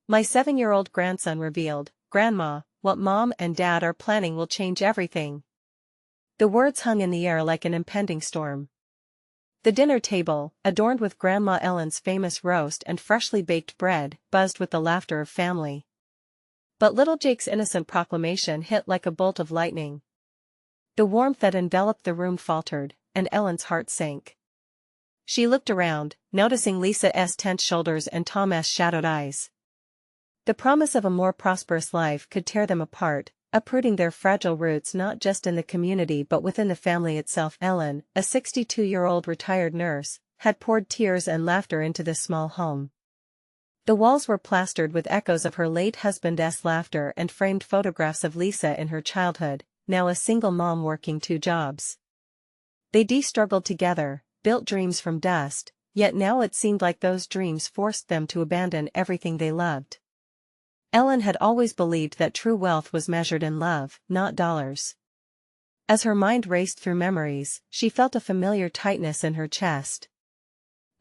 My 7-year-old grandson revealed, "Grandma, what Mom and Dad are planning will change everything." The words hung in the air like an impending storm. The dinner table, adorned with Grandma Ellen's famous roast and freshly baked bread, buzzed with the laughter of family. But little Jake's innocent proclamation hit like a bolt of lightning. The warmth that enveloped the room faltered, and Ellen's heart sank. She looked around, noticing Lisa's tense shoulders and Tom's shadowed eyes. The promise of a more prosperous life could tear them apart, uprooting their fragile roots not just in the community but within the family itself. Ellen, a 62-year-old retired nurse, had poured tears and laughter into this small home. The walls were plastered with echoes of her late husband's laughter and framed photographs of Lisa in her childhood, now a single mom working 2 jobs. They struggled together, built dreams from dust, yet now it seemed like those dreams forced them to abandon everything they loved. Ellen had always believed that true wealth was measured in love, not dollars. As her mind raced through memories, she felt a familiar tightness in her chest.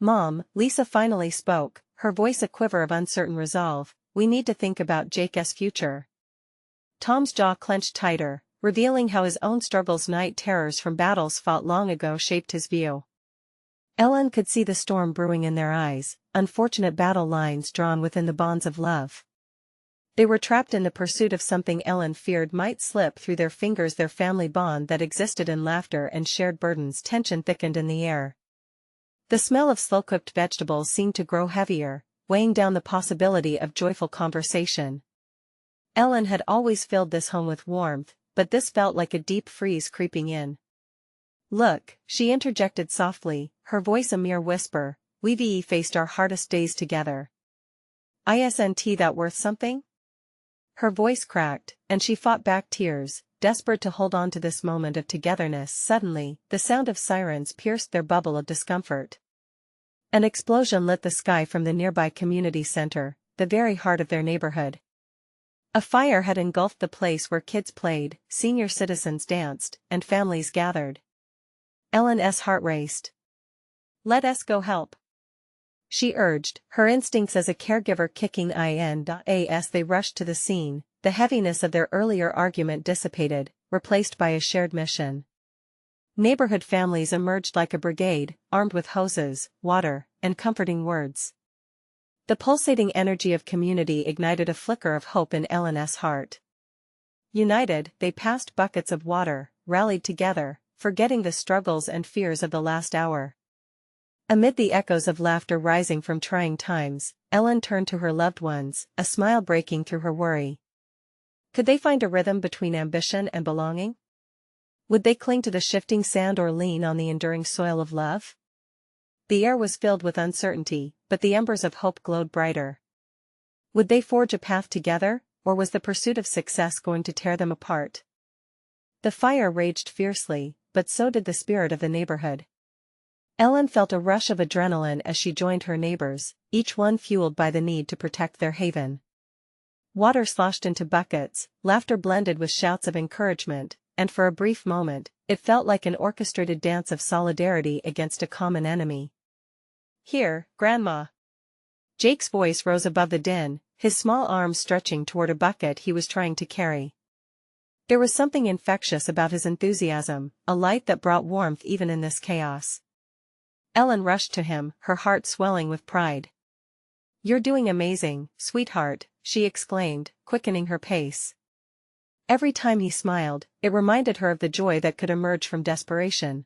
"Mom," Lisa finally spoke, her voice a quiver of uncertain resolve, "we need to think about Jake's future." Tom's jaw clenched tighter, revealing how his own struggles, night terrors from battles fought long ago, shaped his view. Ellen could see the storm brewing in their eyes, unfortunate battle lines drawn within the bonds of love. They were trapped in the pursuit of something Ellen feared might slip through their fingers. Their family bond that existed in laughter and shared burdens, tension thickened in the air. The smell of slow-cooked vegetables seemed to grow heavier, weighing down the possibility of joyful conversation. Ellen had always filled this home with warmth, but this felt like a deep freeze creeping in. "Look," she interjected softly, her voice a mere whisper, "we've faced our hardest days together. Isn't that worth something?" Her voice cracked, and she fought back tears, desperate to hold on to this moment of togetherness. Suddenly, the sound of sirens pierced their bubble of discomfort. An explosion lit the sky from the nearby community center, the very heart of their neighborhood. A fire had engulfed the place where kids played, senior citizens danced, and families gathered. Ellen's heart raced. "Let us go help," she urged, her instincts as a caregiver kicking in. As they rushed to the scene, the heaviness of their earlier argument dissipated, replaced by a shared mission. Neighborhood families emerged like a brigade, armed with hoses, water, and comforting words. The pulsating energy of community ignited a flicker of hope in Ellen's heart. United, they passed buckets of water, rallied together, forgetting the struggles and fears of the last hour. Amid the echoes of laughter rising from trying times, Ellen turned to her loved ones, a smile breaking through her worry. Could they find a rhythm between ambition and belonging? Would they cling to the shifting sand or lean on the enduring soil of love? The air was filled with uncertainty, but the embers of hope glowed brighter. Would they forge a path together, or was the pursuit of success going to tear them apart? The fire raged fiercely, but so did the spirit of the neighborhood. Ellen felt a rush of adrenaline as she joined her neighbors, each one fueled by the need to protect their haven. Water sloshed into buckets, laughter blended with shouts of encouragement, and for a brief moment, it felt like an orchestrated dance of solidarity against a common enemy. "Here, Grandma." Jake's voice rose above the din, his small arms stretching toward a bucket he was trying to carry. There was something infectious about his enthusiasm, a light that brought warmth even in this chaos. Ellen rushed to him, her heart swelling with pride. "You're doing amazing, sweetheart," she exclaimed, quickening her pace. Every time he smiled, it reminded her of the joy that could emerge from desperation.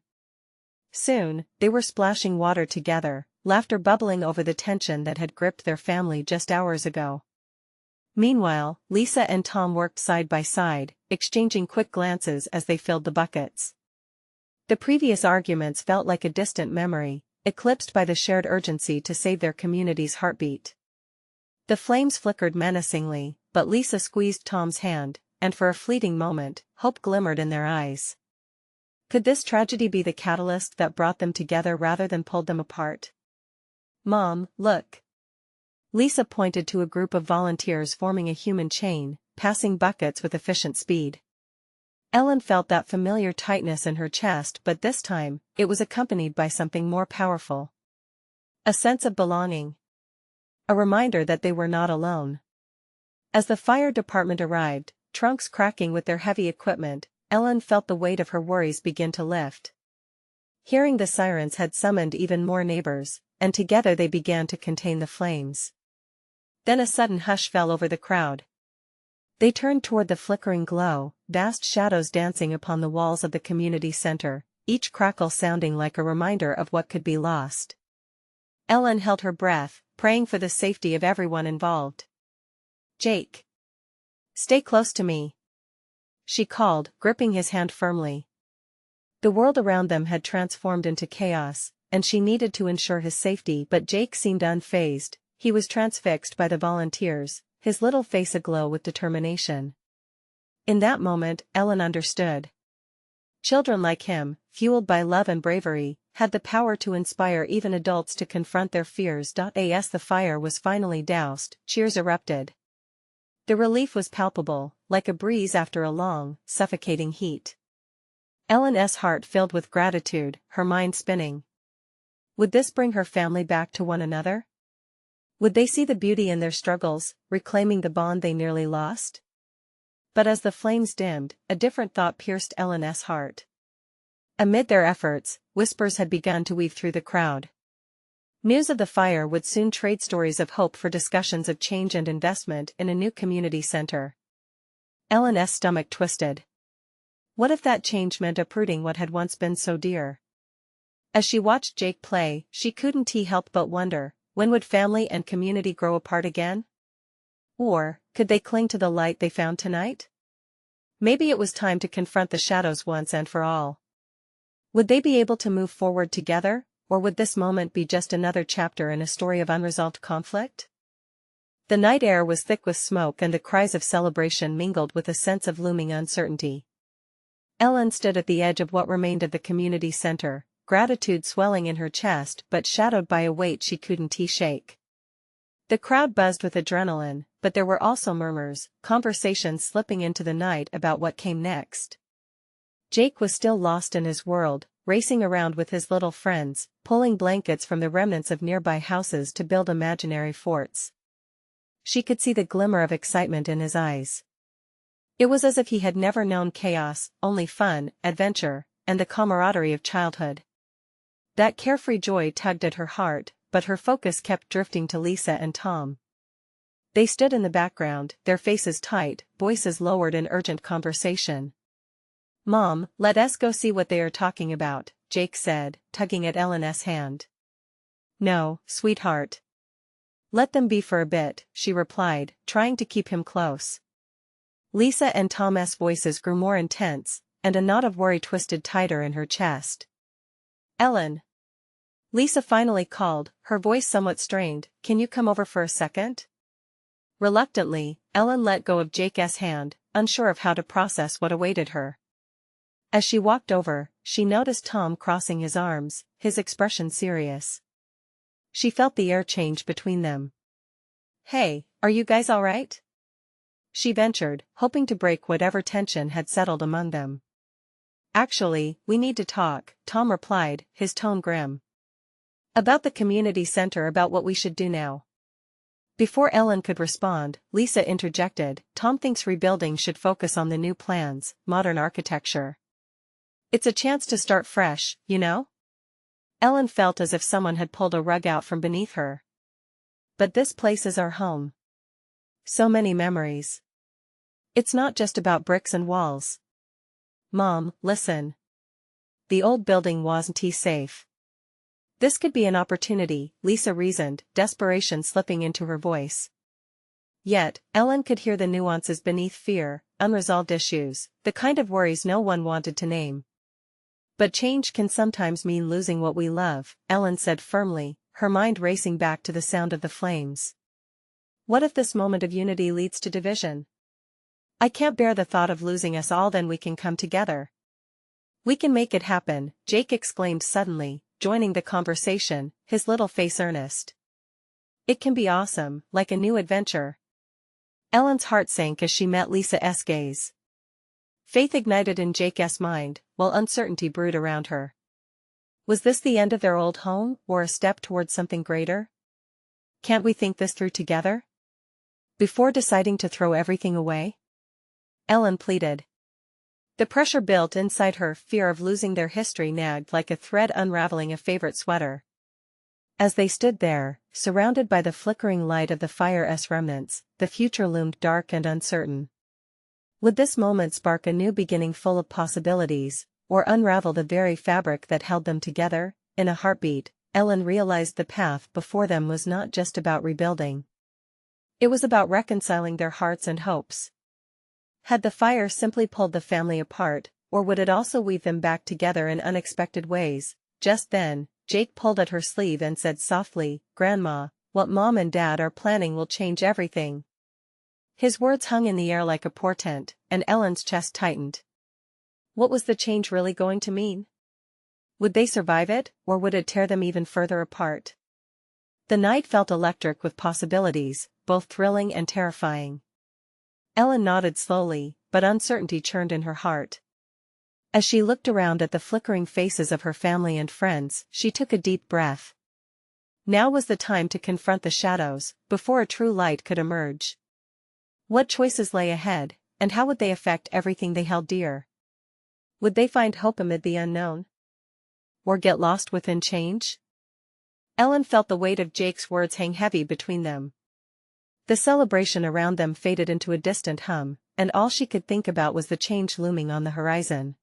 Soon, they were splashing water together, laughter bubbling over the tension that had gripped their family just hours ago. Meanwhile, Lisa and Tom worked side by side, exchanging quick glances as they filled the buckets. The previous arguments felt like a distant memory, eclipsed by the shared urgency to save their community's heartbeat. The flames flickered menacingly, but Lisa squeezed Tom's hand, and for a fleeting moment, hope glimmered in their eyes. Could this tragedy be the catalyst that brought them together rather than pulled them apart? "Mom, look." Lisa pointed to a group of volunteers forming a human chain, passing buckets with efficient speed. Ellen felt that familiar tightness in her chest, but this time, it was accompanied by something more powerful. A sense of belonging. A reminder that they were not alone. As the fire department arrived, trunks cracking with their heavy equipment, Ellen felt the weight of her worries begin to lift. Hearing the sirens had summoned even more neighbors, and together they began to contain the flames. Then a sudden hush fell over the crowd. They turned toward the flickering glow, vast shadows dancing upon the walls of the community center, each crackle sounding like a reminder of what could be lost. Ellen held her breath, praying for the safety of everyone involved. "Jake. Stay close to me," she called, gripping his hand firmly. The world around them had transformed into chaos, and she needed to ensure his safety, but Jake seemed unfazed. He was transfixed by the volunteers, his little face aglow with determination. In that moment, Ellen understood. Children like him, fueled by love and bravery, had the power to inspire even adults to confront their fears. As the fire was finally doused, cheers erupted. The relief was palpable, like a breeze after a long, suffocating heat. Ellen's heart filled with gratitude, her mind spinning. Would this bring her family back to one another? Would they see the beauty in their struggles, reclaiming the bond they nearly lost? But as the flames dimmed, a different thought pierced Ellen's heart. Amid their efforts, whispers had begun to weave through the crowd. News of the fire would soon trade stories of hope for discussions of change and investment in a new community center. Ellen's stomach twisted. What if that change meant uprooting what had once been so dear? As she watched Jake play, she couldn't help but wonder, when would family and community grow apart again? Or, could they cling to the light they found tonight? Maybe it was time to confront the shadows once and for all. Would they be able to move forward together, or would this moment be just another chapter in a story of unresolved conflict? The night air was thick with smoke, and the cries of celebration mingled with a sense of looming uncertainty. Ellen stood at the edge of what remained of the community center, gratitude swelling in her chest but shadowed by a weight she couldn't shake. The crowd buzzed with adrenaline, but there were also murmurs, conversations slipping into the night about what came next. Jake was still lost in his world, racing around with his little friends, pulling blankets from the remnants of nearby houses to build imaginary forts. She could see the glimmer of excitement in his eyes. It was as if he had never known chaos, only fun, adventure, and the camaraderie of childhood. That carefree joy tugged at her heart, but her focus kept drifting to Lisa and Tom. They stood in the background, their faces tight, voices lowered in urgent conversation. "Mom, let us go see what they are talking about," Jake said, tugging at Ellen's hand. "No, sweetheart. Let them be for a bit," she replied, trying to keep him close. Lisa and Tom's voices grew more intense, and a knot of worry twisted tighter in her chest. "Ellen," Lisa finally called, her voice somewhat strained, "can you come over for a second?" Reluctantly, Ellen let go of Jake's hand, unsure of how to process what awaited her. As she walked over, she noticed Tom crossing his arms, his expression serious. She felt the air change between them. "Hey, are you guys all right?" she ventured, hoping to break whatever tension had settled among them. "Actually, we need to talk," Tom replied, his tone grim. "About the community center, about what we should do now." Before Ellen could respond, Lisa interjected, "Tom thinks rebuilding should focus on the new plans, modern architecture. It's a chance to start fresh, you know?" Ellen felt as if someone had pulled a rug out from beneath her. "But this place is our home. So many memories. It's not just about bricks and walls." "Mom, listen. The old building wasn't safe. This could be an opportunity," Lisa reasoned, desperation slipping into her voice. Yet, Ellen could hear the nuances beneath: fear, unresolved issues, the kind of worries no one wanted to name. "But change can sometimes mean losing what we love," Ellen said firmly, her mind racing back to the sound of the flames. "What if this moment of unity leads to division? I can't bear the thought of losing us all. Then we can come together. We can make it happen," Jake exclaimed suddenly, joining the conversation, his little face earnest. "It can be awesome, like a new adventure." Ellen's heart sank as she met Lisa's gaze. Faith ignited in Jake's mind, while uncertainty brewed around her. Was this the end of their old home, or a step toward something greater? "Can't we think this through together?" Before deciding to throw everything away? Ellen pleaded. The pressure built inside her, fear of losing their history nagged like a thread unraveling a favorite sweater. As they stood there, surrounded by the flickering light of the fire's remnants, the future loomed dark and uncertain. Would this moment spark a new beginning full of possibilities, or unravel the very fabric that held them together? In a heartbeat, Ellen realized the path before them was not just about rebuilding. It was about reconciling their hearts and hopes. Had the fire simply pulled the family apart, or would it also weave them back together in unexpected ways? Just then, Jake pulled at her sleeve and said softly, "Grandma, what Mom and Dad are planning will change everything." His words hung in the air like a portent, and Ellen's chest tightened. What was the change really going to mean? Would they survive it, or would it tear them even further apart? The night felt electric with possibilities, both thrilling and terrifying. Ellen nodded slowly, but uncertainty churned in her heart. As she looked around at the flickering faces of her family and friends, she took a deep breath. Now was the time to confront the shadows, before a true light could emerge. What choices lay ahead, and how would they affect everything they held dear? Would they find hope amid the unknown? Or get lost within change? Ellen felt the weight of Jake's words hang heavy between them. The celebration around them faded into a distant hum, and all she could think about was the change looming on the horizon.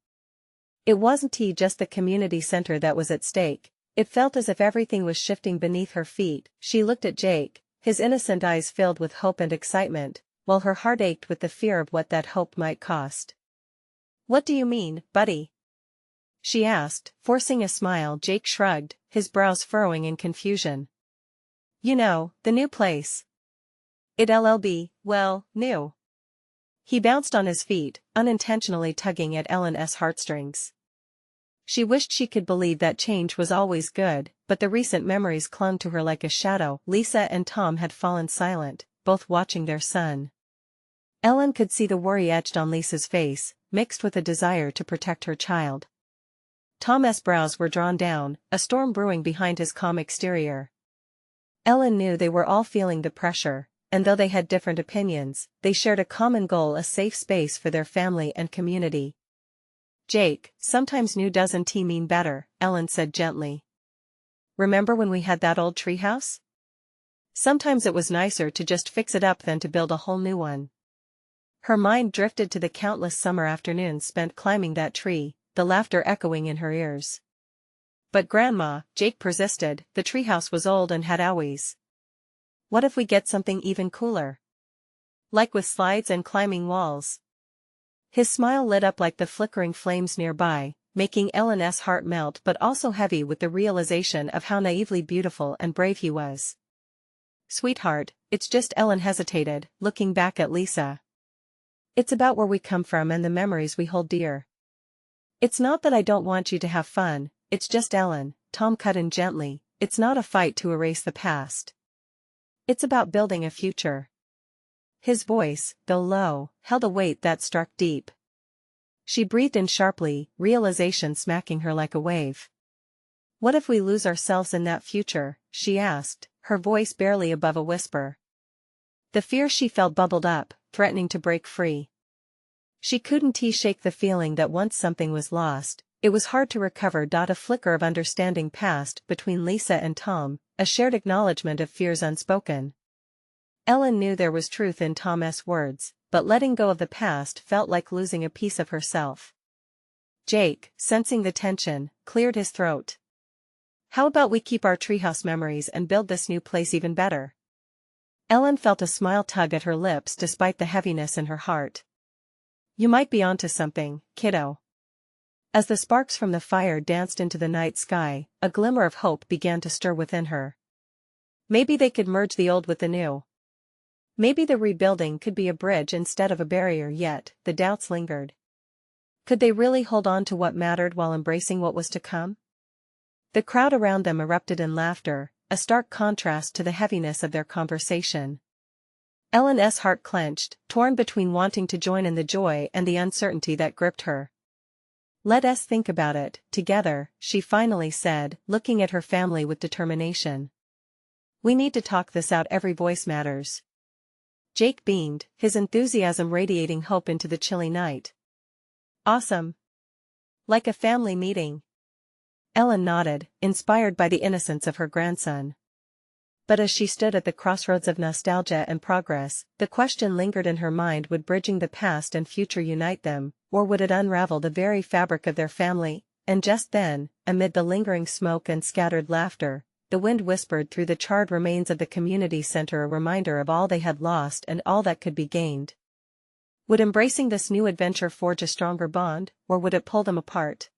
It wasn't just the community center that was at stake. It felt as if everything was shifting beneath her feet. She looked at Jake, his innocent eyes filled with hope and excitement, while her heart ached with the fear of what that hope might cost. "What do you mean, buddy?" she asked, forcing a smile. Jake shrugged, his brows furrowing in confusion. "You know, the new place. It'll be, well, new." He bounced on his feet, unintentionally tugging at Ellen's heartstrings. She wished she could believe that change was always good, but the recent memories clung to her like a shadow. Lisa and Tom had fallen silent, both watching their son. Ellen could see the worry etched on Lisa's face, mixed with a desire to protect her child. Tom's brows were drawn down, a storm brewing behind his calm exterior. Ellen knew they were all feeling the pressure, and though they had different opinions, they shared a common goal: a safe space for their family and community. "Jake, sometimes new doesn't mean better," Ellen said gently. "Remember when we had that old treehouse? Sometimes it was nicer to just fix it up than to build a whole new one." Her mind drifted to the countless summer afternoons spent climbing that tree, the laughter echoing in her ears. "But Grandma," Jake persisted, "the treehouse was old and had owies. What if we get something even cooler? Like with slides and climbing walls?" His smile lit up like the flickering flames nearby, making Ellen's heart melt but also heavy with the realization of how naively beautiful and brave he was. "Sweetheart, it's just," Ellen hesitated, looking back at Lisa. "It's about where we come from and the memories we hold dear." "It's not that I don't want you to have fun, it's just," Ellen, Tom cut in gently, "it's not a fight to erase the past. It's about building a future." His voice, though low, held a weight that struck deep. She breathed in sharply, realization smacking her like a wave. "What if we lose ourselves in that future?" she asked, her voice barely above a whisper. The fear she felt bubbled up, threatening to break free. She couldn't shake the feeling that once something was lost, it was hard to recover. A flicker of understanding passed between Lisa and Tom, a shared acknowledgement of fears unspoken. Ellen knew there was truth in Tom's words, but letting go of the past felt like losing a piece of herself. Jake, sensing the tension, cleared his throat. "How about we keep our treehouse memories and build this new place even better?" Ellen felt a smile tug at her lips despite the heaviness in her heart. "You might be onto something, kiddo." As the sparks from the fire danced into the night sky, a glimmer of hope began to stir within her. Maybe they could merge the old with the new. Maybe the rebuilding could be a bridge instead of a barrier. Yet, the doubts lingered. Could they really hold on to what mattered while embracing what was to come? The crowd around them erupted in laughter, a stark contrast to the heaviness of their conversation. Ellen's heart clenched, torn between wanting to join in the joy and the uncertainty that gripped her. "Let us think about it, together," she finally said, looking at her family with determination. "We need to talk this out. Every voice matters." Jake beamed, his enthusiasm radiating hope into the chilly night. Awesome. Like a family meeting. Ellen nodded, inspired by the innocence of her grandson. But as she stood at the crossroads of nostalgia and progress, the question lingered in her mind: would bridging the past and future unite them, or would it unravel the very fabric of their family? And just then, amid the lingering smoke and scattered laughter, the wind whispered through the charred remains of the community center a reminder of all they had lost and all that could be gained. Would embracing this new adventure forge a stronger bond, or would it pull them apart?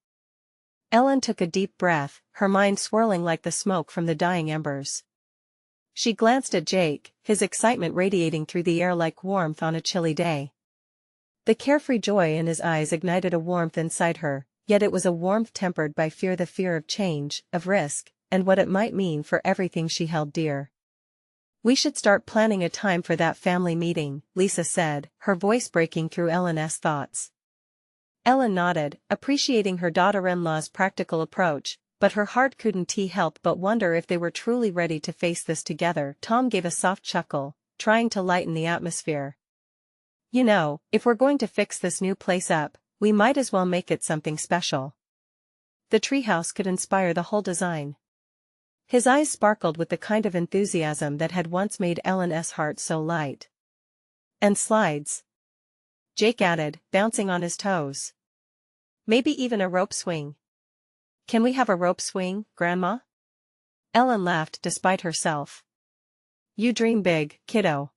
Ellen took a deep breath, her mind swirling like the smoke from the dying embers. She glanced at Jake, his excitement radiating through the air like warmth on a chilly day. The carefree joy in his eyes ignited a warmth inside her, yet it was a warmth tempered by the fear of change, of risk, and what it might mean for everything she held dear. We should start planning a time for that family meeting, Lisa said, her voice breaking through Ellen's thoughts. Ellen nodded, appreciating her daughter-in-law's practical approach, but her heart couldn't help but wonder if they were truly ready to face this together. Tom gave a soft chuckle, trying to lighten the atmosphere. You know, if we're going to fix this new place up, we might as well make it something special. The treehouse could inspire the whole design. His eyes sparkled with the kind of enthusiasm that had once made Ellen's heart so light. And slides, Jake added, bouncing on his toes. Maybe even a rope swing. Can we have a rope swing, Grandma? Ellen laughed despite herself. You dream big, kiddo.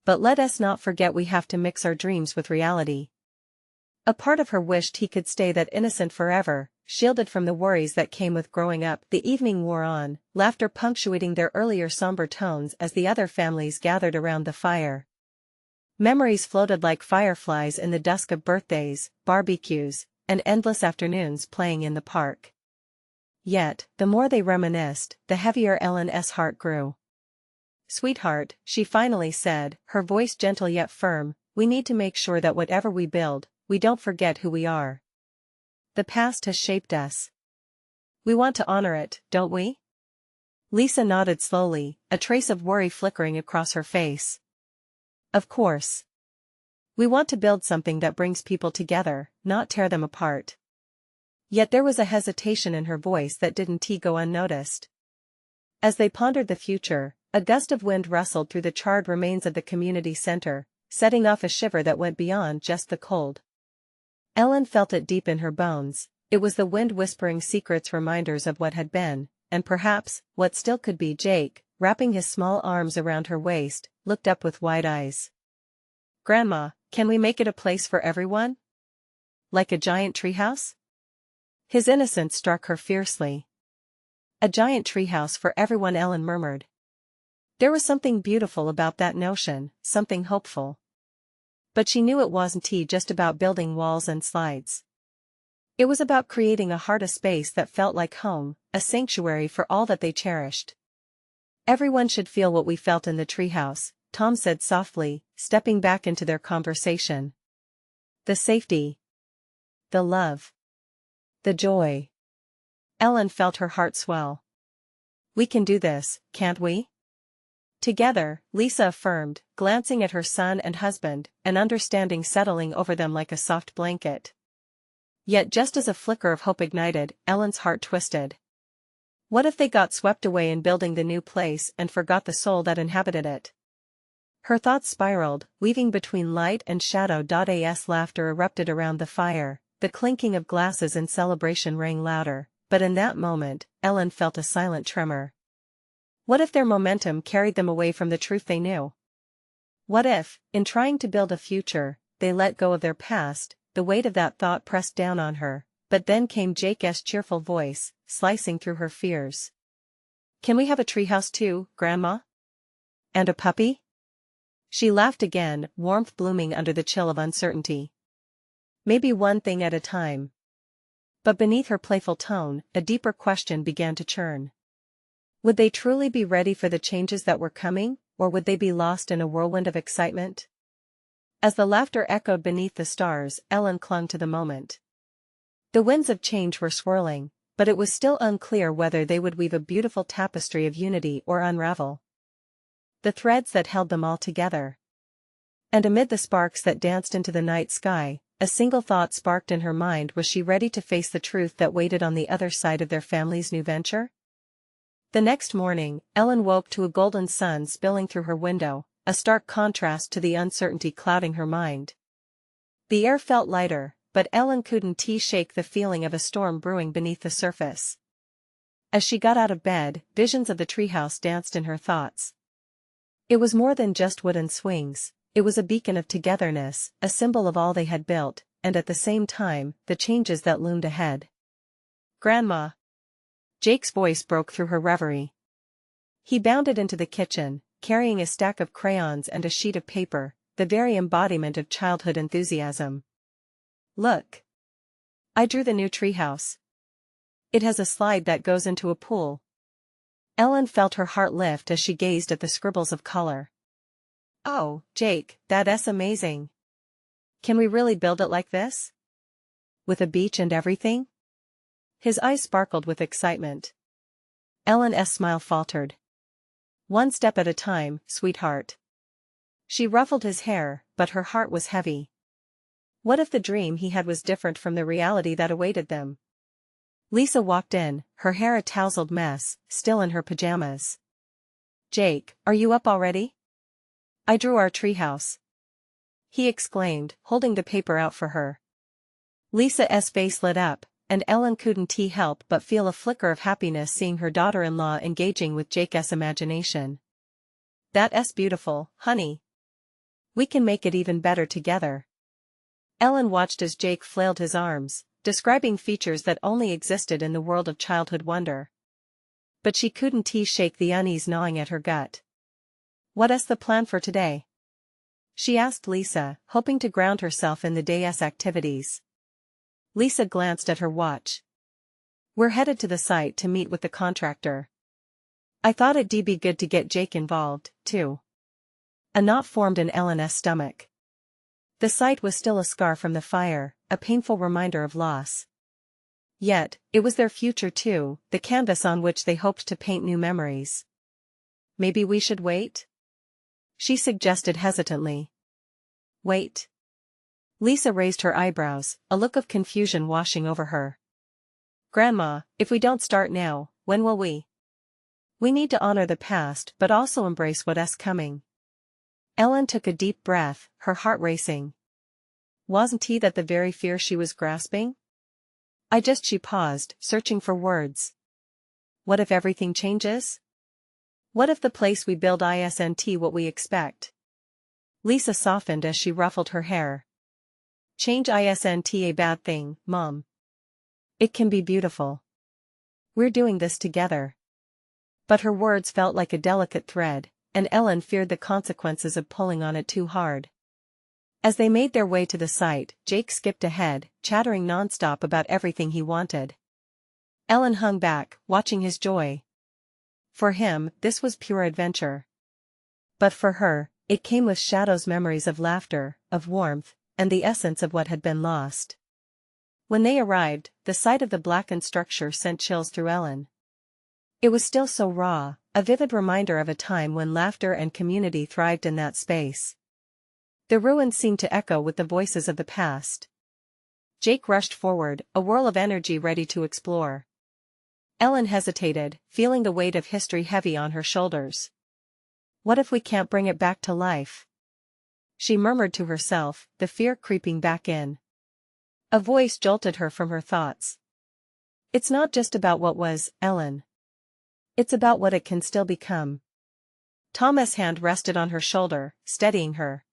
But let us not forget we have to mix our dreams with reality. A part of her wished he could stay that innocent forever, shielded from the worries that came with growing up. The evening wore on, laughter punctuating their earlier somber tones as the other families gathered around the fire. Memories floated like fireflies in the dusk of birthdays, barbecues, and endless afternoons playing in the park. Yet, the more they reminisced, the heavier Ellen's heart grew. Sweetheart, she finally said, her voice gentle yet firm, we need to make sure that whatever we build, we don't forget who we are. The past has shaped us. We want to honor it, don't we? Lisa nodded slowly, a trace of worry flickering across her face. Of course. We want to build something that brings people together, not tear them apart. Yet there was a hesitation in her voice that didn't go unnoticed. As they pondered the future, a gust of wind rustled through the charred remains of the community center, setting off a shiver that went beyond just the cold. Ellen felt it deep in her bones. It was the wind whispering secrets, reminders of what had been, and perhaps, what still could be. Jake, wrapping his small arms around her waist, looked up with wide eyes. Grandma, can we make it a place for everyone? Like a giant treehouse? His innocence struck her fiercely. A giant treehouse for everyone, Ellen murmured. There was something beautiful about that notion, something hopeful. But she knew it wasn't just about building walls and slides. It was about creating a heart, a space that felt like home, a sanctuary for all that they cherished. Everyone should feel what we felt in the treehouse, Tom said softly, stepping back into their conversation. The safety. The love. The joy. Ellen felt her heart swell. We can do this, can't we? Together, Lisa affirmed, glancing at her son and husband, an understanding settling over them like a soft blanket. Yet just as a flicker of hope ignited, Ellen's heart twisted. What if they got swept away in building the new place and forgot the soul that inhabited it? Her thoughts spiraled, weaving between light and shadow. As laughter erupted around the fire, the clinking of glasses in celebration rang louder, but in that moment, Ellen felt a silent tremor. What if their momentum carried them away from the truth they knew? What if, in trying to build a future, they let go of their past? The weight of that thought pressed down on her, but then came Jake's cheerful voice, slicing through her fears. Can we have a treehouse too, Grandma? And a puppy? She laughed again, warmth blooming under the chill of uncertainty. Maybe one thing at a time. But beneath her playful tone, a deeper question began to churn. Would they truly be ready for the changes that were coming, or would they be lost in a whirlwind of excitement? As the laughter echoed beneath the stars, Ellen clung to the moment. The winds of change were swirling, but it was still unclear whether they would weave a beautiful tapestry of unity or unravel the threads that held them all together. And amid the sparks that danced into the night sky, a single thought sparked in her mind: was she ready to face the truth that waited on the other side of their family's new venture? The next morning, Ellen woke to a golden sun spilling through her window, a stark contrast to the uncertainty clouding her mind. The air felt lighter, but Ellen couldn't shake the feeling of a storm brewing beneath the surface. As she got out of bed, visions of the treehouse danced in her thoughts. It was more than just wooden swings, it was a beacon of togetherness, a symbol of all they had built, and at the same time, the changes that loomed ahead. "Grandma!" Jake's voice broke through her reverie. He bounded into the kitchen, carrying a stack of crayons and a sheet of paper, the very embodiment of childhood enthusiasm. "Look! I drew the new treehouse. It has a slide that goes into a pool." Ellen felt her heart lift as she gazed at the scribbles of color. "Oh, Jake, that's amazing. Can we really build it like this? With a beach and everything?" His eyes sparkled with excitement. Ellen's smile faltered. "One step at a time, sweetheart." She ruffled his hair, but her heart was heavy. What if the dream he had was different from the reality that awaited them? Lisa walked in, her hair a tousled mess, still in her pajamas. "Jake, are you up already? I drew our treehouse," he exclaimed, holding the paper out for her. Lisa's face lit up, and Ellen couldn't help but feel a flicker of happiness seeing her daughter-in-law engaging with Jake's imagination. "That's beautiful, honey. We can make it even better together." Ellen watched as Jake flailed his arms, describing features that only existed in the world of childhood wonder. But she couldn't shake the unease gnawing at her gut. "What's the plan for today?" she asked Lisa, hoping to ground herself in the day's activities. Lisa glanced at her watch. "We're headed to the site to meet with the contractor. I thought it'd be good to get Jake involved, too." A knot formed in Ellen's stomach. The site was still a scar from the fire, a painful reminder of loss. Yet, it was their future too, the canvas on which they hoped to paint new memories. "Maybe we should wait?" she suggested hesitantly. "Wait?" Lisa raised her eyebrows, a look of confusion washing over her. "Grandma, if we don't start now, when will we? We need to honor the past but also embrace what's coming." Ellen took a deep breath, her heart racing. Wasn't that the very fear she was grasping? She paused, searching for words. What if everything changes? What if the place we build isn't what we expect? Lisa softened as she ruffled her hair. "Change isn't a bad thing, Mom. It can be beautiful. We're doing this together." But her words felt like a delicate thread, and Ellen feared the consequences of pulling on it too hard. As they made their way to the site, Jake skipped ahead, chattering nonstop about everything he wanted. Ellen hung back, watching his joy. For him, this was pure adventure. But for her, it came with shadows, memories of laughter, of warmth, and the essence of what had been lost. When they arrived, the sight of the blackened structure sent chills through Ellen. It was still so raw, a vivid reminder of a time when laughter and community thrived in that space. The ruins seemed to echo with the voices of the past. Jake rushed forward, a whirl of energy ready to explore. Ellen hesitated, feeling the weight of history heavy on her shoulders. "What if we can't bring it back to life?" she murmured to herself, the fear creeping back in. A voice jolted her from her thoughts. "It's not just about what was, Ellen. It's about what it can still become." Thomas' hand rested on her shoulder, steadying her.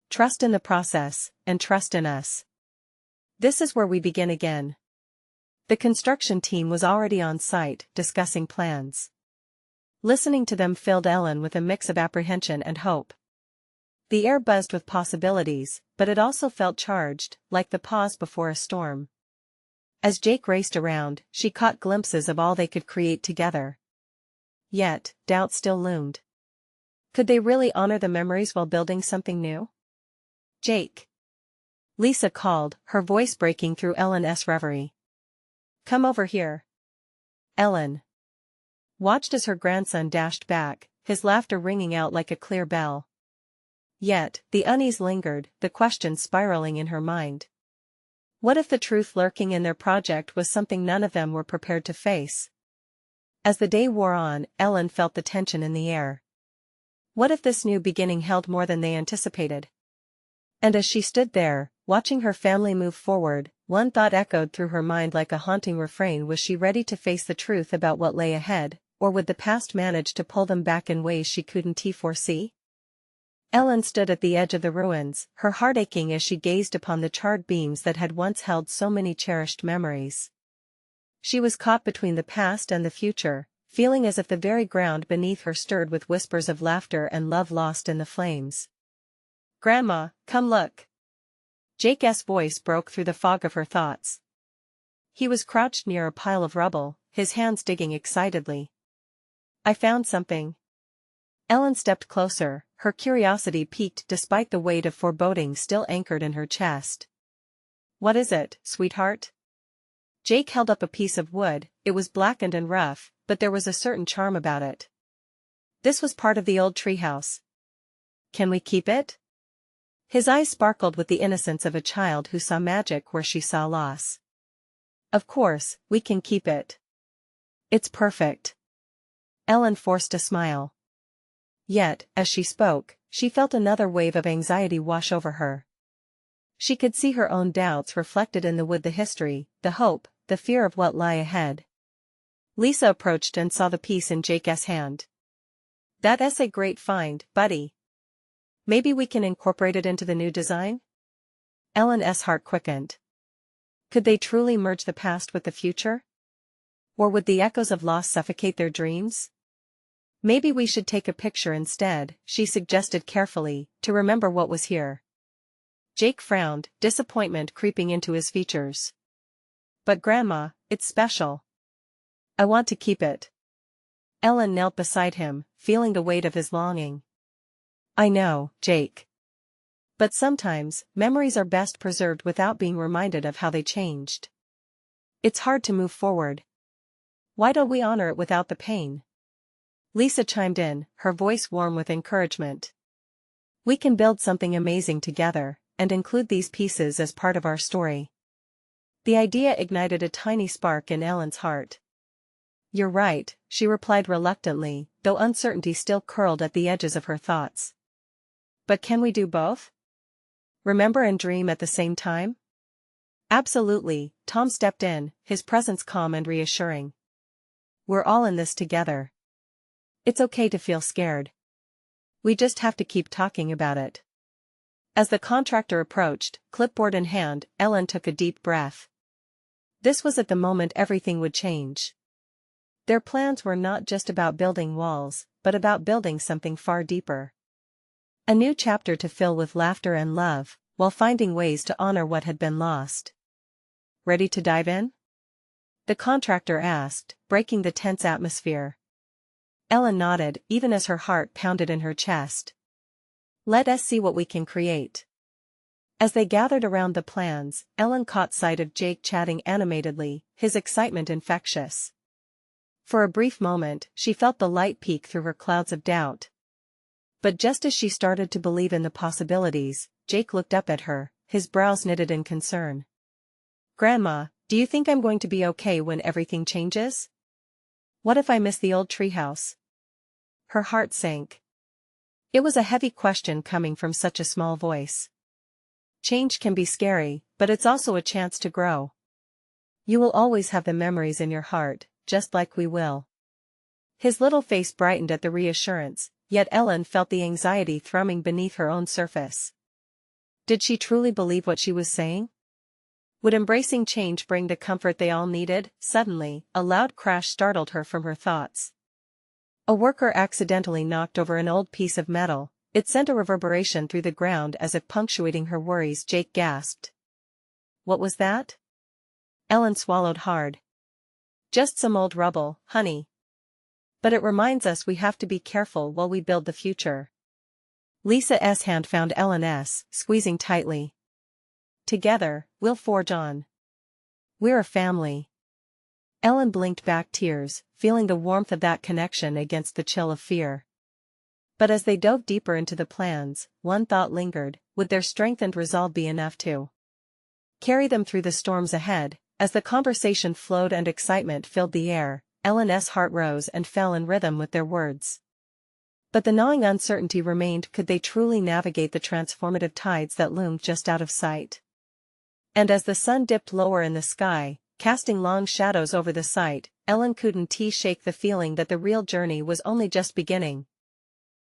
"Trust in the process, and trust in us. This is where we begin again." The construction team was already on site, discussing plans. Listening to them filled Ellen with a mix of apprehension and hope. The air buzzed with possibilities, but it also felt charged, like the pause before a storm. As Jake raced around, she caught glimpses of all they could create together. Yet, doubt still loomed. Could they really honor the memories while building something new? "Jake!" Lisa called, her voice breaking through Ellen's reverie. "Come over here." Ellen watched as her grandson dashed back, his laughter ringing out like a clear bell. Yet, the unease lingered, the questions spiraling in her mind. What if the truth lurking in their project was something none of them were prepared to face? As the day wore on, Ellen felt the tension in the air. What if this new beginning held more than they anticipated? And as she stood there, watching her family move forward, one thought echoed through her mind like a haunting refrain: was she ready to face the truth about what lay ahead, or would the past manage to pull them back in ways she couldn't foresee? Ellen stood at the edge of the ruins, her heart aching as she gazed upon the charred beams that had once held so many cherished memories. She was caught between the past and the future, feeling as if the very ground beneath her stirred with whispers of laughter and love lost in the flames. "Grandma, come look." Jake's voice broke through the fog of her thoughts. He was crouched near a pile of rubble, his hands digging excitedly. "I found something." Ellen stepped closer, her curiosity piqued despite the weight of foreboding still anchored in her chest. "What is it, sweetheart?" Jake held up a piece of wood. It was blackened and rough, but there was a certain charm about it. "This was part of the old treehouse. Can we keep it?" His eyes sparkled with the innocence of a child who saw magic where she saw loss. "Of course, we can keep it. It's perfect." Ellen forced a smile. Yet, as she spoke, she felt another wave of anxiety wash over her. She could see her own doubts reflected in the wood: the history, the hope, the fear of what lay ahead. Lisa approached and saw the piece in Jake's hand. "That's a great find, buddy. Maybe we can incorporate it into the new design?" Ellen's heart quickened. Could they truly merge the past with the future? Or would the echoes of loss suffocate their dreams? "Maybe we should take a picture instead," she suggested carefully, "to remember what was here." Jake frowned, disappointment creeping into his features. "But Grandma, it's special. I want to keep it." Ellen knelt beside him, feeling the weight of his longing. "I know, Jake. But sometimes, memories are best preserved without being reminded of how they changed. It's hard to move forward. Why don't we honor it without the pain?" Lisa chimed in, her voice warm with encouragement. "We can build something amazing together, and include these pieces as part of our story." The idea ignited a tiny spark in Ellen's heart. "You're right," she replied reluctantly, though uncertainty still curled at the edges of her thoughts. "But can we do both? Remember and dream at the same time?" "Absolutely," Tom stepped in, his presence calm and reassuring. "We're all in this together. It's okay to feel scared. We just have to keep talking about it." As the contractor approached, clipboard in hand, Ellen took a deep breath. This was at the moment everything would change. Their plans were not just about building walls, but about building something far deeper. A new chapter to fill with laughter and love, while finding ways to honor what had been lost. "Ready to dive in?" the contractor asked, breaking the tense atmosphere. Ellen nodded, even as her heart pounded in her chest. "Let us see what we can create." As they gathered around the plans, Ellen caught sight of Jake chatting animatedly, his excitement infectious. For a brief moment, she felt the light peek through her clouds of doubt. But just as she started to believe in the possibilities, Jake looked up at her, his brows knitted in concern. "Grandma, do you think I'm going to be okay when everything changes? What if I miss the old treehouse?" Her heart sank. It was a heavy question coming from such a small voice. Change can be scary, but it's also a chance to grow. You will always have the memories in your heart, just like we will. His little face brightened at the reassurance, yet Ellen felt the anxiety thrumming beneath her own surface. Did she truly believe what she was saying? Would embracing change bring the comfort they all needed? Suddenly, a loud crash startled her from her thoughts. A worker accidentally knocked over an old piece of metal. It sent a reverberation through the ground as if punctuating her worries. Jake gasped. "What was that?" Ellen swallowed hard. "Just some old rubble, honey. But it reminds us we have to be careful while we build the future." Lisa's hand found Ellen's, squeezing tightly. "Together, we'll forge on. We're a family." Ellen blinked back tears, feeling the warmth of that connection against the chill of fear. But as they dove deeper into the plans, one thought lingered: would their strength and resolve be enough to carry them through the storms ahead? As the conversation flowed and excitement filled the air, Ellen's heart rose and fell in rhythm with their words. But the gnawing uncertainty remained: could they truly navigate the transformative tides that loomed just out of sight? And as the sun dipped lower in the sky, casting long shadows over the sight, Ellen couldn't shake the feeling that the real journey was only just beginning.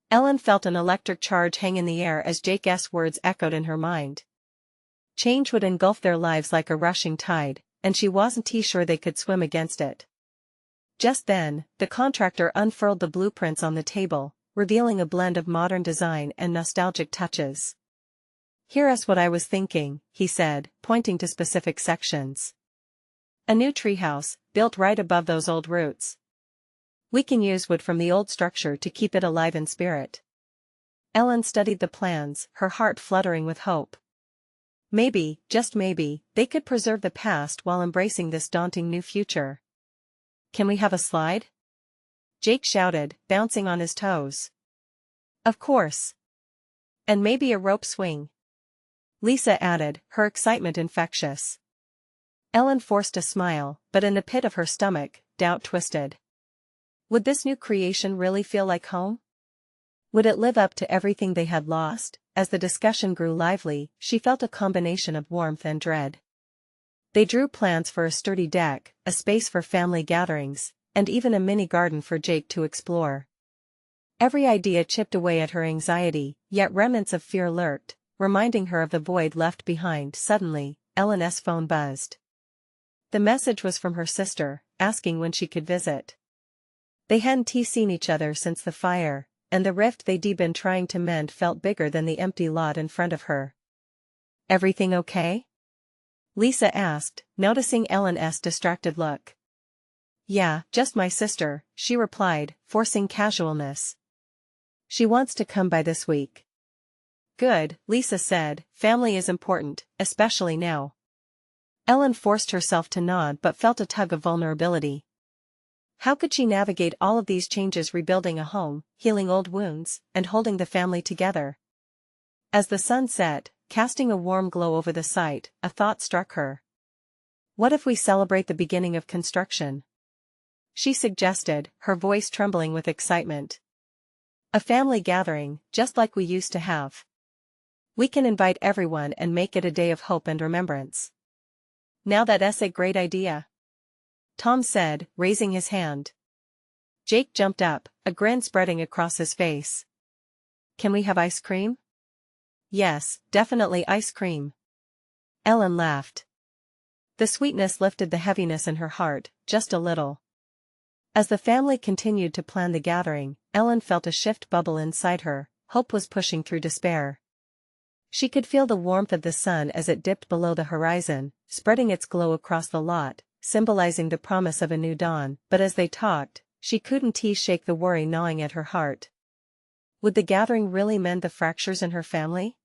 Ellen felt an electric charge hang in the air as Jake's words echoed in her mind. Change would engulf their lives like a rushing tide, and she wasn't sure they could swim against it. Just then, the contractor unfurled the blueprints on the table, revealing a blend of modern design and nostalgic touches. "Here's what I was thinking," he said, pointing to specific sections. "A new treehouse, built right above those old roots. We can use wood from the old structure to keep it alive in spirit." Ellen studied the plans, her heart fluttering with hope. Maybe, just maybe, they could preserve the past while embracing this daunting new future. "Can we have a slide?" Jake shouted, bouncing on his toes. "Of course. And maybe a rope swing," Lisa added, her excitement infectious. Ellen forced a smile, but in the pit of her stomach, doubt twisted. Would this new creation really feel like home? Would it live up to everything they had lost? As the discussion grew lively, she felt a combination of warmth and dread. They drew plans for a sturdy deck, a space for family gatherings, and even a mini garden for Jake to explore. Every idea chipped away at her anxiety, yet remnants of fear lurked, reminding her of the void left behind. Suddenly, Ellen's phone buzzed. The message was from her sister, asking when she could visit. They hadn't seen each other since the fire, and the rift they'd been trying to mend felt bigger than the empty lot in front of her. "Everything okay?" Lisa asked, noticing Ellen's distracted look. "Yeah, just my sister," she replied, forcing casualness. "She wants to come by this week." "Good," Lisa said, "family is important, especially now." Ellen forced herself to nod but felt a tug of vulnerability. How could she navigate all of these changes: rebuilding a home, healing old wounds, and holding the family together? As the sun set, casting a warm glow over the site, a thought struck her. "What if we celebrate the beginning of construction?" she suggested, her voice trembling with excitement. "A family gathering, just like we used to have. We can invite everyone and make it a day of hope and remembrance." "Now that's a great idea," Tom said, raising his hand. Jake jumped up, a grin spreading across his face. "Can we have ice cream?" "Yes, definitely ice cream." Ellen laughed. The sweetness lifted the heaviness in her heart, just a little. As the family continued to plan the gathering, Ellen felt a shift bubble inside her. Hope was pushing through despair. She could feel the warmth of the sun as it dipped below the horizon, spreading its glow across the lot, symbolizing the promise of a new dawn. But as they talked, she couldn't shake the worry gnawing at her heart. Would the gathering really mend the fractures in her family?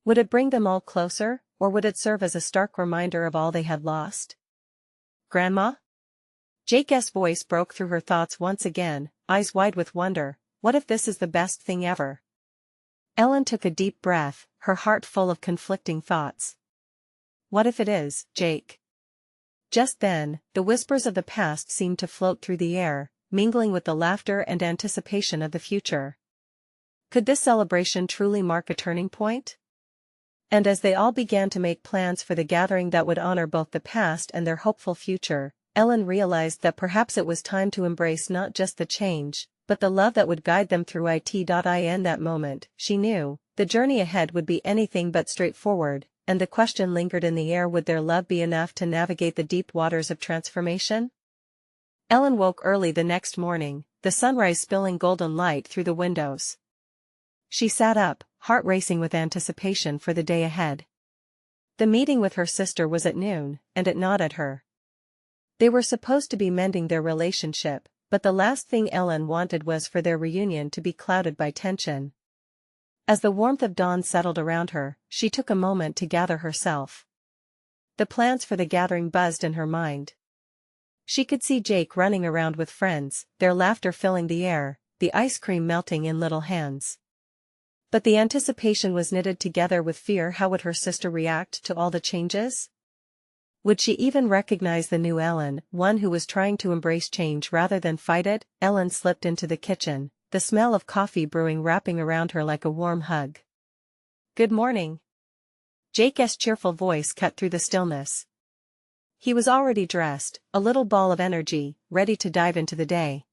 Would it bring them all closer, or would it serve as a stark reminder of all they had lost? "Grandma?" Jake's voice broke through her thoughts once again, eyes wide with wonder. What if this is the best thing ever? Ellen took a deep breath, her heart full of conflicting thoughts. What if it is, Jake? Just then, the whispers of the past seemed to float through the air, mingling with the laughter and anticipation of the future. Could this celebration truly mark a turning point? And as they all began to make plans for the gathering that would honor both the past and their hopeful future, Ellen realized that perhaps it was time to embrace not just the change, but the love that would guide them through it. In that moment, she knew, the journey ahead would be anything but straightforward, and the question lingered in the air: would their love be enough to navigate the deep waters of transformation? Ellen woke early the next morning, the sunrise spilling golden light through the windows. She sat up, heart racing with anticipation for the day ahead. The meeting with her sister was at noon, and it gnawed at her. They were supposed to be mending their relationship, but the last thing Ellen wanted was for their reunion to be clouded by tension. As the warmth of dawn settled around her, she took a moment to gather herself. The plans for the gathering buzzed in her mind. She could see Jake running around with friends, their laughter filling the air, the ice cream melting in little hands. But the anticipation was knitted together with fear. How would her sister react to all the changes? Would she even recognize the new Ellen, one who was trying to embrace change rather than fight it? Ellen slipped into the kitchen, the smell of coffee brewing wrapping around her like a warm hug. "Good morning." Jake's cheerful voice cut through the stillness. He was already dressed, a little ball of energy, ready to dive into the day.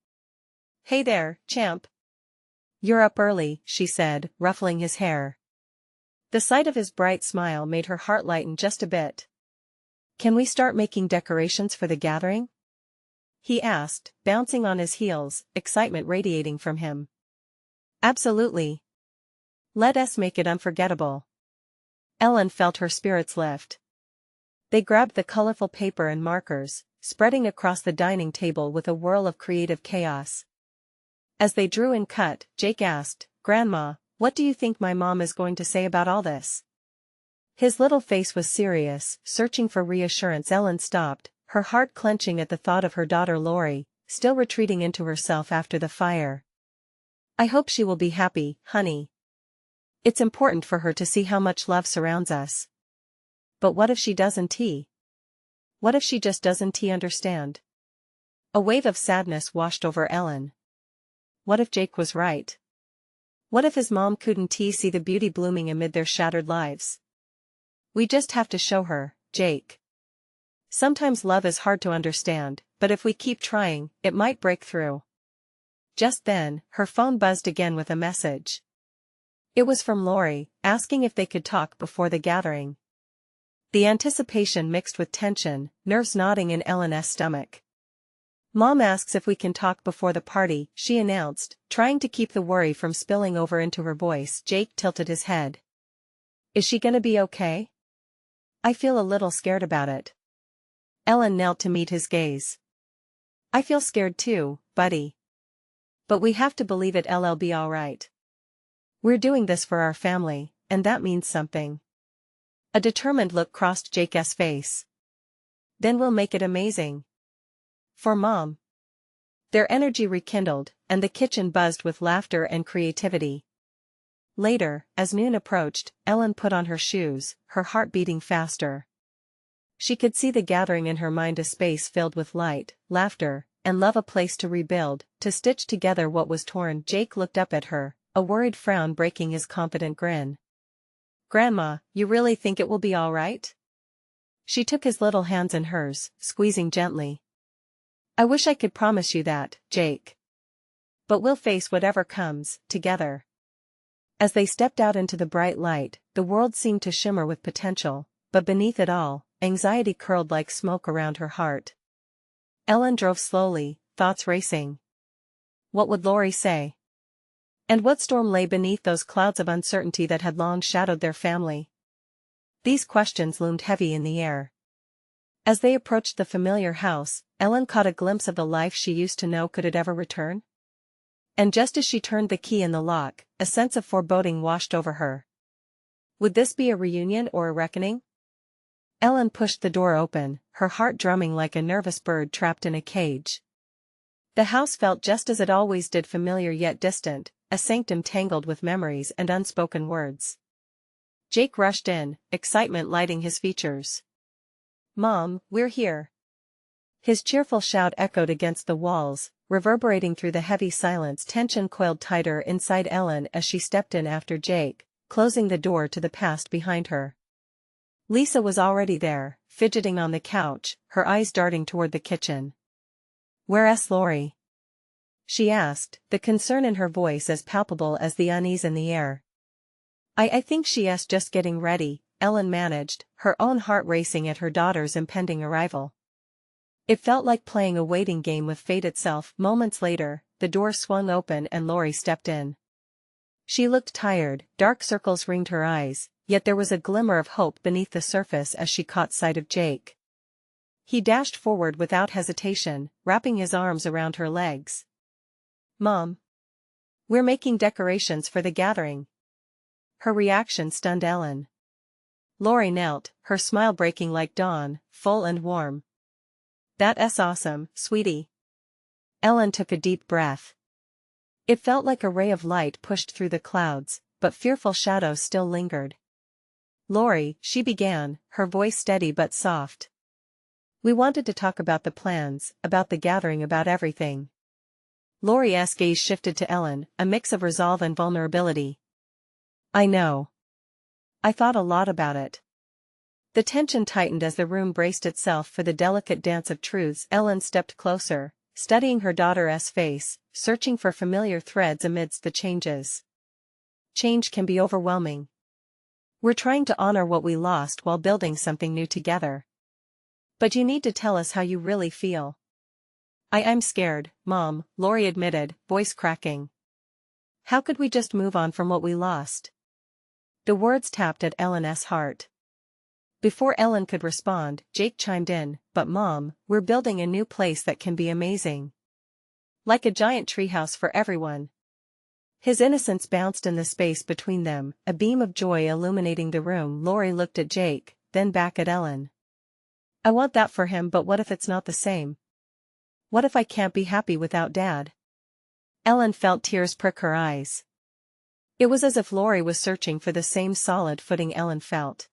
"Hey there, champ. You're up early," she said, ruffling his hair. The sight of his bright smile made her heart lighten just a bit. "Can we start making decorations for the gathering?" he asked, bouncing on his heels, excitement radiating from him. "Absolutely. Let us make it unforgettable." Ellen felt her spirits lift. They grabbed the colorful paper and markers, spreading across the dining table with a whirl of creative chaos. As they drew and cut, Jake asked, "Grandma, what do you think my mom is going to say about all this?" His little face was serious, searching for reassurance. Ellen stopped, her heart clenching at the thought of her daughter Lori, still retreating into herself after the fire. "I hope she will be happy, honey. It's important for her to see how much love surrounds us." "But what if she doesn't? What if she just doesn't understand?" A wave of sadness washed over Ellen. What if Jake was right? What if his mom couldn't see the beauty blooming amid their shattered lives? "We just have to show her, Jake. Sometimes love is hard to understand, but if we keep trying, it might break through." Just then, her phone buzzed again with a message. It was from Lori, asking if they could talk before the gathering. The anticipation mixed with tension, nerves knotting in Ellen's stomach. "Mom asks if we can talk before the party," she announced, trying to keep the worry from spilling over into her voice. Jake tilted his head. "Is she gonna be okay? I feel a little scared about it." Ellen knelt to meet his gaze. "I feel scared too, buddy. But we have to believe it'll be alright. We're doing this for our family, and that means something." A determined look crossed Jake's face. "Then we'll make it amazing. For Mom." Their energy rekindled, and the kitchen buzzed with laughter and creativity. Later, as noon approached, Ellen put on her shoes, her heart beating faster. She could see the gathering in her mind, a space filled with light, laughter, and love, a place to rebuild, to stitch together what was torn. Jake looked up at her, a worried frown breaking his confident grin. "Grandma, you really think it will be all right?" She took his little hands in hers, squeezing gently. "I wish I could promise you that, Jake. But we'll face whatever comes, together." As they stepped out into the bright light, the world seemed to shimmer with potential, but beneath it all, anxiety curled like smoke around her heart. Ellen drove slowly, thoughts racing. What would Lori say? And what storm lay beneath those clouds of uncertainty that had long shadowed their family? These questions loomed heavy in the air. As they approached the familiar house, Ellen caught a glimpse of the life she used to know. Could it ever return? And just as she turned the key in the lock, a sense of foreboding washed over her. Would this be a reunion or a reckoning? Ellen pushed the door open, her heart drumming like a nervous bird trapped in a cage. The house felt just as it always did, familiar yet distant, a sanctum tangled with memories and unspoken words. Jake rushed in, excitement lighting his features. "Mom, we're here." His cheerful shout echoed against the walls, reverberating through the heavy silence. Tension coiled tighter inside Ellen as she stepped in after Jake, closing the door to the past behind her. Lisa was already there, fidgeting on the couch, her eyes darting toward the kitchen. "Where's Lori?" she asked, the concern in her voice as palpable as the unease in the air. I think she's just getting ready," Ellen managed, her own heart racing at her daughter's impending arrival. It felt like playing a waiting game with fate itself. Moments later, the door swung open and Lori stepped in. She looked tired, dark circles ringed her eyes, yet there was a glimmer of hope beneath the surface as she caught sight of Jake. He dashed forward without hesitation, wrapping his arms around her legs. "Mom. We're making decorations for the gathering." Her reaction stunned Ellen. Lori knelt, her smile breaking like dawn, full and warm. "That's awesome, sweetie." Ellen took a deep breath. It felt like a ray of light pushed through the clouds, but fearful shadows still lingered. "Lori," she began, her voice steady but soft. "We wanted to talk about the plans, about the gathering, about everything." Lori's gaze shifted to Ellen, a mix of resolve and vulnerability. "I know. I thought a lot about it." The tension tightened as the room braced itself for the delicate dance of truths. Ellen stepped closer, studying her daughter's face, searching for familiar threads amidst the changes. "Change can be overwhelming. We're trying to honor what we lost while building something new together. But you need to tell us how you really feel." I'm scared, Mom," Lori admitted, voice cracking. "How could we just move on from what we lost?" The words tapped at Ellen's heart. Before Ellen could respond, Jake chimed in, "But Mom, we're building a new place that can be amazing. Like a giant treehouse for everyone." His innocence bounced in the space between them, a beam of joy illuminating the room. Lori looked at Jake, then back at Ellen. "I want that for him, but what if it's not the same? What if I can't be happy without Dad?" Ellen felt tears prick her eyes. It was as if Lori was searching for the same solid footing Ellen felt.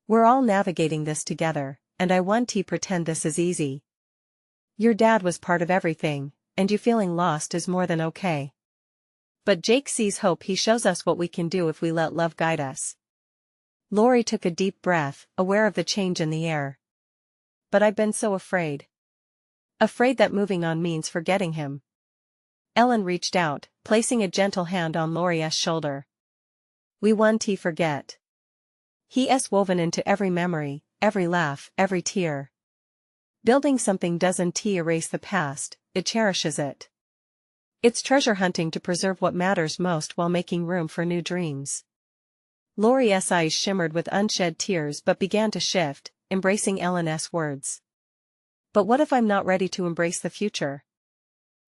"We're all navigating this together, and I want to pretend this is easy. Your dad was part of everything, and you feeling lost is more than okay. But Jake sees hope. He shows us what we can do if we let love guide us." Lori took a deep breath, aware of the change in the air. "But I've been so afraid. Afraid that moving on means forgetting him." Ellen reached out, placing a gentle hand on Lori's shoulder. "We want to forget. He's woven into every memory, every laugh, every tear. Building something doesn't erase the past, it cherishes it. It's treasure hunting to preserve what matters most while making room for new dreams." Lori's eyes shimmered with unshed tears but began to shift, embracing Ellen's words. "But what if I'm not ready to embrace the future?"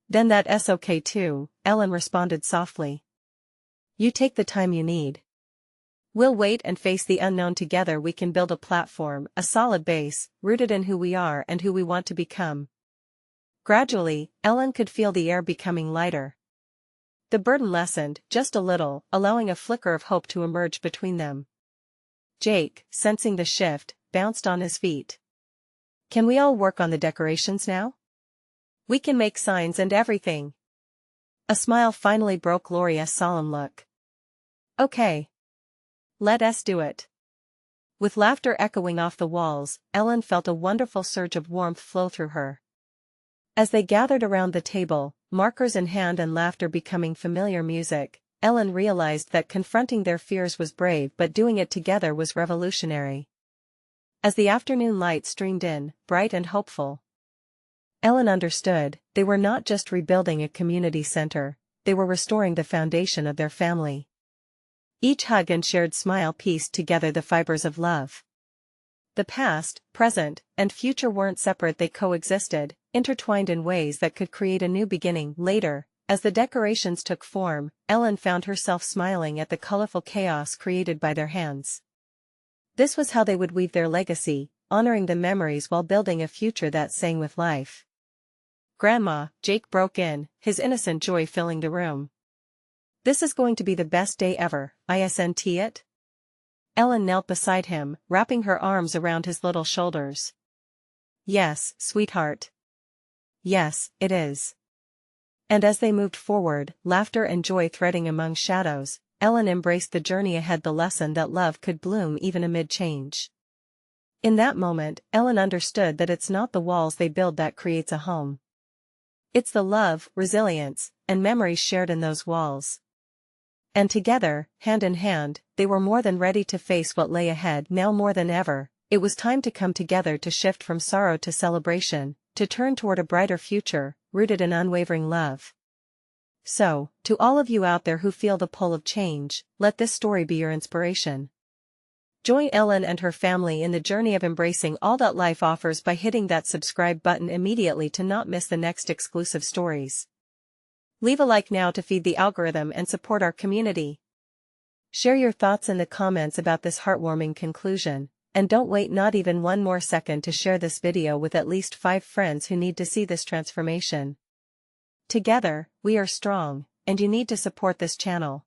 "Then that's okay too," Ellen responded softly. "You take the time you need. We'll wait and face the unknown together. We can build a platform, a solid base, rooted in who we are and who we want to become." Gradually, Ellen could feel the air becoming lighter. The burden lessened, just a little, allowing a flicker of hope to emerge between them. Jake, sensing the shift, bounced on his feet. "Can we all work on the decorations now? We can make signs and everything." A smile finally broke Lori's solemn look. "Okay. Let us do it." With laughter echoing off the walls, Ellen felt a wonderful surge of warmth flow through her. As they gathered around the table, markers in hand and laughter becoming familiar music, Ellen realized that confronting their fears was brave, but doing it together was revolutionary. As the afternoon light streamed in, bright and hopeful, Ellen understood, they were not just rebuilding a community center, they were restoring the foundation of their family. Each hug and shared smile pieced together the fibers of love. The past, present, and future weren't separate, they coexisted, intertwined in ways that could create a new beginning. Later, as the decorations took form, Ellen found herself smiling at the colorful chaos created by their hands. This was how they would weave their legacy, honoring the memories while building a future that sang with life. "Grandma," Jake broke in, his innocent joy filling the room. "This is going to be the best day ever, isn't it?" Ellen knelt beside him, wrapping her arms around his little shoulders. "Yes, sweetheart. Yes, it is." And as they moved forward, laughter and joy threading among shadows, Ellen embraced the journey ahead, the lesson that love could bloom even amid change. In that moment, Ellen understood that it's not the walls they build that creates a home. It's the love, resilience, and memories shared in those walls. And together, hand in hand, they were more than ready to face what lay ahead. Now more than ever, it was time to come together, to shift from sorrow to celebration, to turn toward a brighter future, rooted in unwavering love. So, to all of you out there who feel the pull of change, let this story be your inspiration. Join Ellen and her family in the journey of embracing all that life offers by hitting that subscribe button immediately to not miss the next exclusive stories. Leave a like now to feed the algorithm and support our community. Share your thoughts in the comments about this heartwarming conclusion, and don't wait not even one more second to share this video with at least 5 friends who need to see this transformation. Together, we are strong, and you need to support this channel.